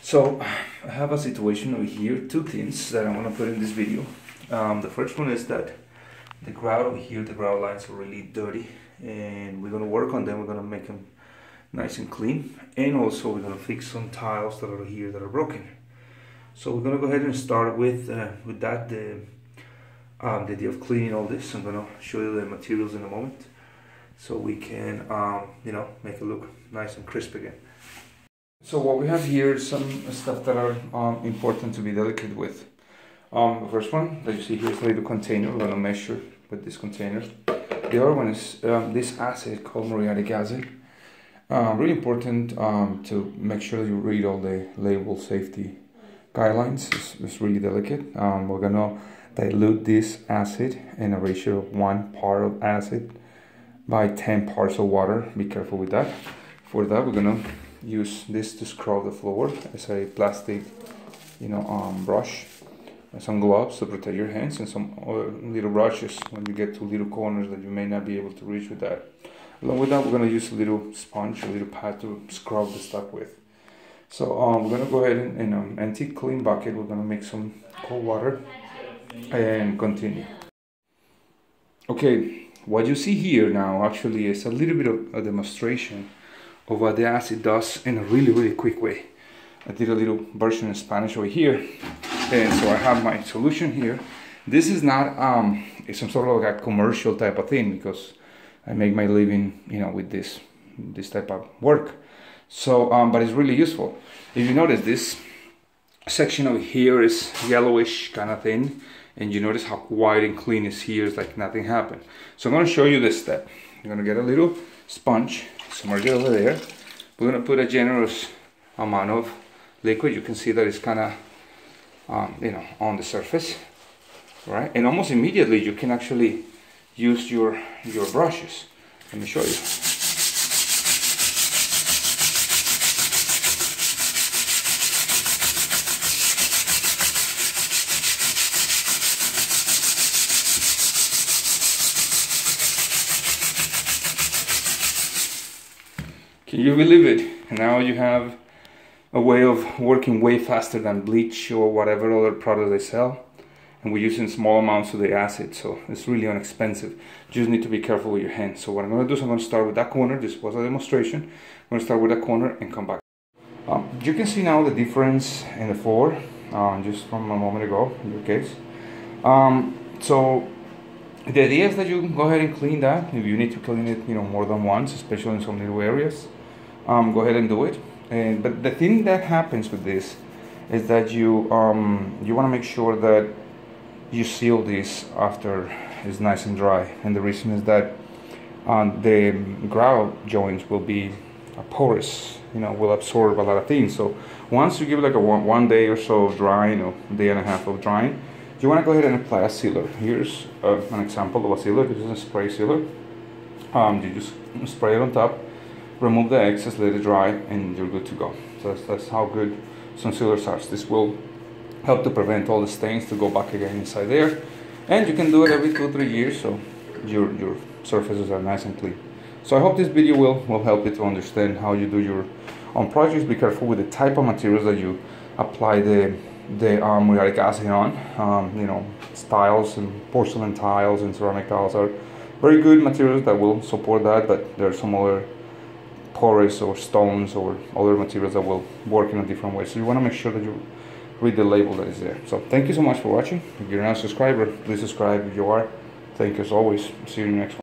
So I have a situation over here, two things that I'm going to put in this video. The first one is that the grout over here, the grout lines are really dirty, and we're going to work on them. We're going to make them nice and clean, and also we're going to fix some tiles that are here that are broken. So we're going to go ahead and start with that, the idea of cleaning all this. I'm going to show you the materials in a moment, so we can make it look nice and crisp again. So what we have here is some stuff that are important to be delicate with. The first one that you see here is a little container. We're going to measure with this container. The other one is this acid called muriatic acid. Really important to make sure that you read all the label safety guidelines. It's really delicate. We're going to dilute this acid in a ratio of 1 part of acid by 10 parts of water. Be careful with that. For that, we're going to use this to scrub the floor as a plastic brush, and some gloves to protect your hands, and some little brushes when you get to little corners that you may not be able to reach with that. Along with that, we're going to use a little sponge, a little pad to scrub the stuff with. So we're going to go ahead and in an empty clean bucket, we're going to mix some cold water and continue. Okay, what you see here now actually is a little bit of a demonstration of what the acid does in a really quick way. I did a little version in Spanish over here, and so I have my solution here. This is not it's some sort of like a commercial type of thing, because I make my living with this type of work. So but it's really useful. If you notice, this section over here is yellowish kind of thing, and you notice how white and clean is here. It's like nothing happened. So I'm going to show you this step. I'm going to get a little sponge, submerge it over there. We're going to put a generous amount of liquid. You can see that it's kind of on the surface, right? And almost immediately you can actually use your brushes. Let me show you. Can you believe it? Now you have a way of working way faster than bleach or whatever other product they sell, and we're using small amounts of the acid, so it's really inexpensive. You just need to be careful with your hands. So what I'm going to do is I'm going to start with that corner. This was a demonstration. I'm going to start with that corner and come back. You can see now the difference in the floor just from a moment ago in your case. So the idea is that you can go ahead and clean that. If you need to clean it more than once, especially in some little areas, go ahead and do it. But the thing that happens with this is that you want to make sure that you seal this after it's nice and dry, and the reason is that the grout joints will be porous, will absorb a lot of things. So once you give it like a one day or so of drying, or day and a half of drying, you want to go ahead and apply a sealer. Here's an example of a sealer. This is a spray sealer. You just spray it on top, remove the excess, let it dry, and you're good to go. So that's how good some sealers are. This will help to prevent all the stains to go back again inside there, and you can do it every 2-3 years, so your surfaces are nice and clean. So I hope this video will help you to understand how you do your own projects. Be careful with the type of materials that you apply the muriatic acid on. Tiles and porcelain tiles and ceramic tiles are very good materials that will support that, but there are some other porous or stones or other materials that will work in a different way. So you want to make sure that you read the label that is there. So thank you so much for watching. If you're not a subscriber, please subscribe. If you are, thank you as always. See you in the next one.